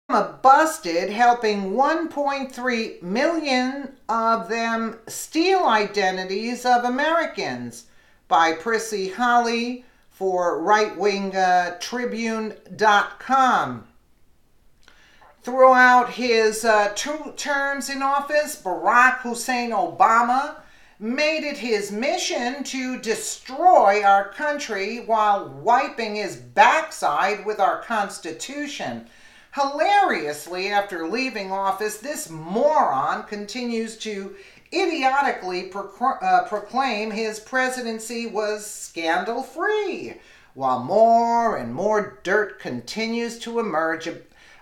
busted helping 1.3 million of them steal identities of Americans, by Prissy Holly for rightwing Tribune.com. Throughout his 2 terms in office, Barack Hussein Obama made it his mission to destroy our country while wiping his backside with our Constitution. Hilariously, after leaving office, this moron continues to idiotically proclaim his presidency was scandal-free, while more and more dirt continues to emerge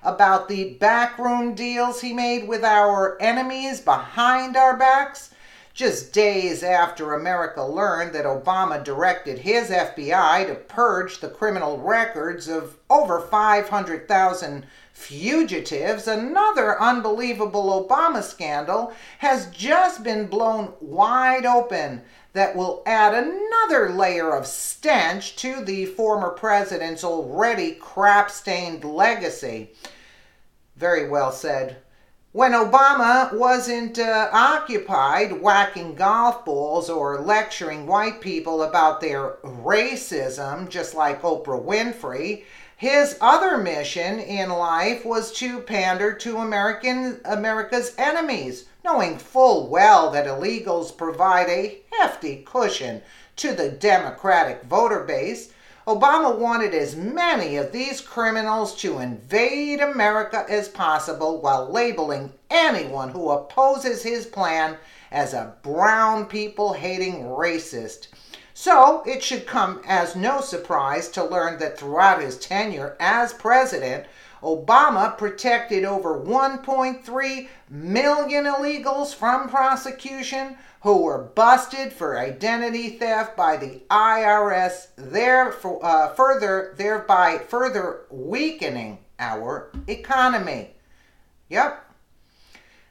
about the backroom deals he made with our enemies behind our backs. Just days after America learned that Obama directed his FBI to purge the criminal records of over 500,000 fugitives, another unbelievable Obama scandal has just been blown wide open that will add another layer of stench to the former president's already crap-stained legacy. Very well said. When Obama wasn't occupied whacking golf balls or lecturing white people about their racism, just like Oprah Winfrey, his other mission in life was to pander to America's enemies, knowing full well that illegals provide a hefty cushion to the Democratic voter base. Obama wanted as many of these criminals to invade America as possible while labeling anyone who opposes his plan as a brown people-hating racist. So it should come as no surprise to learn that throughout his tenure as president, Obama protected over 1.3 million illegals from prosecution who were busted for identity theft by the IRS, thereby further weakening our economy. Yep.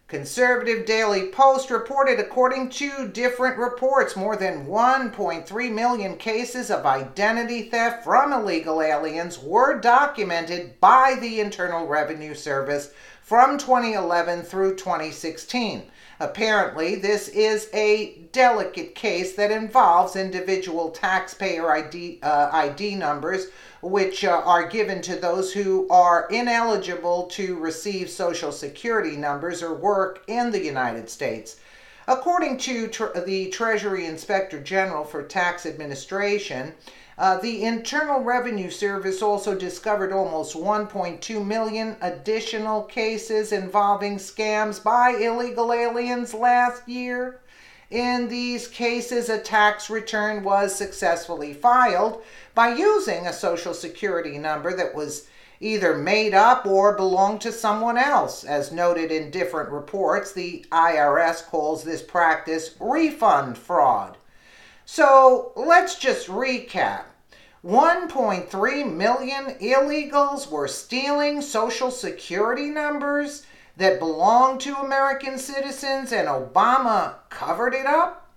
Conservative Daily Post reported, according to different reports, more than 1.3 million cases of identity theft from illegal aliens were documented by the Internal Revenue Service from 2011 through 2016. Apparently, this is a delicate case that involves individual taxpayer ID numbers, which are given to those who are ineligible to receive Social Security numbers or work in the United States. According to the Treasury Inspector General for Tax Administration, the Internal Revenue Service also discovered almost 1.2 million additional cases involving scams by illegal aliens last year. In these cases, a tax return was successfully filed by using a Social Security number that was either made up or belonged to someone else. As noted in different reports, the IRS calls this practice refund fraud. So let's just recap. 1.3 million illegals were stealing Social Security numbers that belonged to American citizens, and Obama covered it up?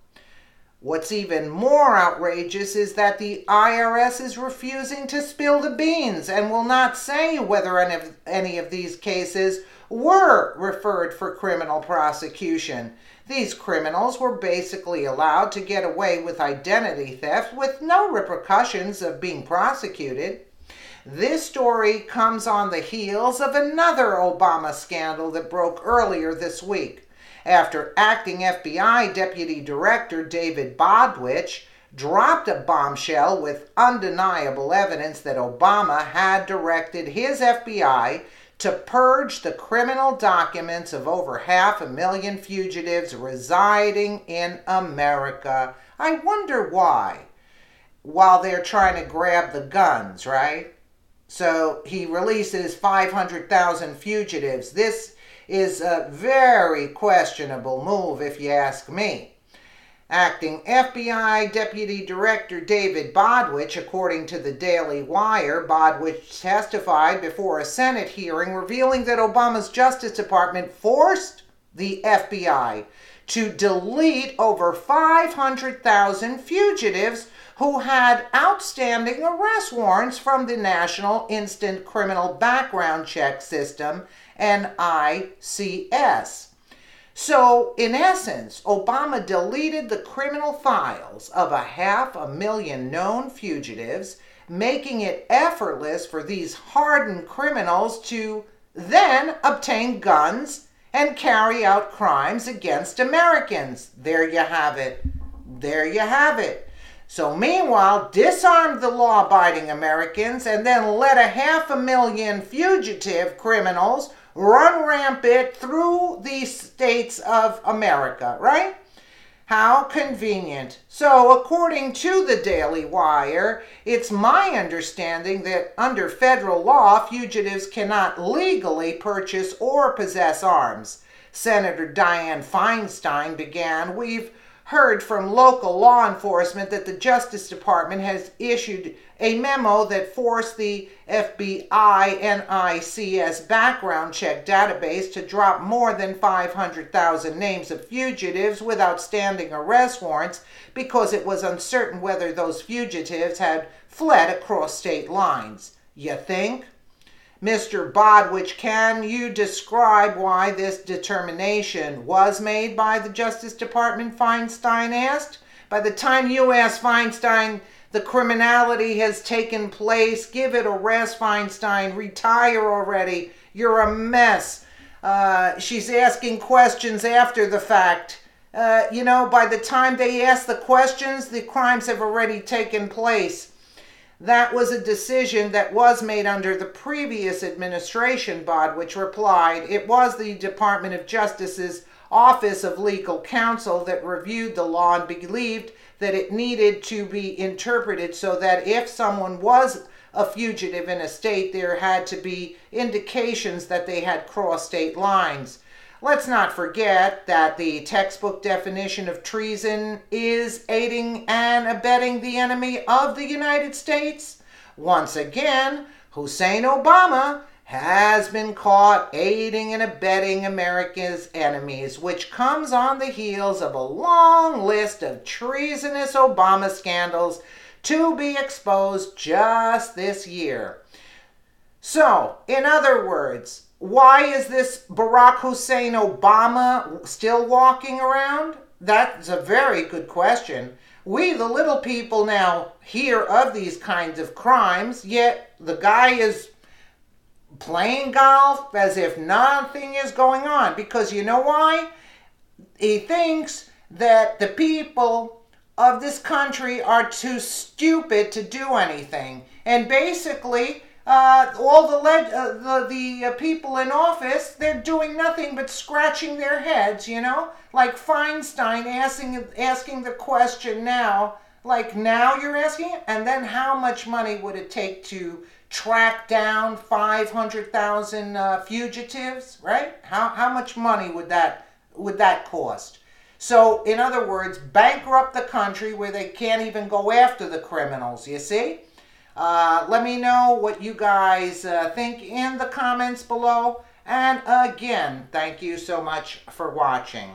What's even more outrageous is that the IRS is refusing to spill the beans and will not say whether any of these cases were referred for criminal prosecution. These criminals were basically allowed to get away with identity theft with no repercussions of being prosecuted. This story comes on the heels of another Obama scandal that broke earlier this week, after acting FBI Deputy Director David Bodwich dropped a bombshell with undeniable evidence that Obama had directed his FBI to purge the criminal documents of over 500,000 fugitives residing in America. I wonder why. While they're trying to grab the guns, right? So he releases 500,000 fugitives. This is a very questionable move, if you ask me. Acting FBI Deputy Director David Bodwich, according to the Daily Wire, Bodwich testified before a Senate hearing revealing that Obama's Justice Department forced the FBI to delete over 500,000 fugitives who had outstanding arrest warrants from the National Instant Criminal Background Check System, NICS. So, in essence, Obama deleted the criminal files of 500,000 known fugitives, making it effortless for these hardened criminals to then obtain guns and carry out crimes against Americans. There you have it. There you have it. So meanwhile, disarmed the law-abiding Americans and then let 500,000 fugitive criminals run rampant through the states of America, right? How convenient. So according to the Daily Wire, it's my understanding that under federal law, fugitives cannot legally purchase or possess arms. Senator Dianne Feinstein began, "We've heard from local law enforcement that the Justice Department has issued a memo that forced the FBI NICS background check database to drop more than 500,000 names of fugitives with outstanding arrest warrants because it was uncertain whether those fugitives had fled across state lines." You think? Mr. Bodwich, can you describe why this determination was made by the Justice Department? Feinstein asked. By the time you ask Feinstein, the criminality has taken place. Give it a rest, Feinstein. Retire already. You're a mess. She's asking questions after the fact. By the time they ask the questions, the crimes have already taken place. That was a decision that was made under the previous administration, Bodwich replied. It was the Department of Justice's Office of Legal Counsel that reviewed the law and believed that it needed to be interpreted so that if someone was a fugitive in a state, there had to be indications that they had crossed state lines. Let's not forget that the textbook definition of treason is aiding and abetting the enemy of the United States. Once again, Hussein Obama has been caught aiding and abetting America's enemies, which comes on the heels of a long list of treasonous Obama scandals to be exposed just this year. So, in other words, why is this Barack Hussein Obama still walking around? That's a very good question. We, the little people, now hear of these kinds of crimes, yet the guy is playing golf as if nothing is going on. Because you know why? He thinks that the people of this country are too stupid to do anything. And basically, all the people in office, they're doing nothing but scratching their heads, like Feinstein asking the question now, like now you're asking it, and then how much money would it take to track down 500,000 fugitives, right? How much money would that cost? So, in other words, bankrupt the country where they can't even go after the criminals, you see? Let me know what you guys think in the comments below. And again, thank you so much for watching.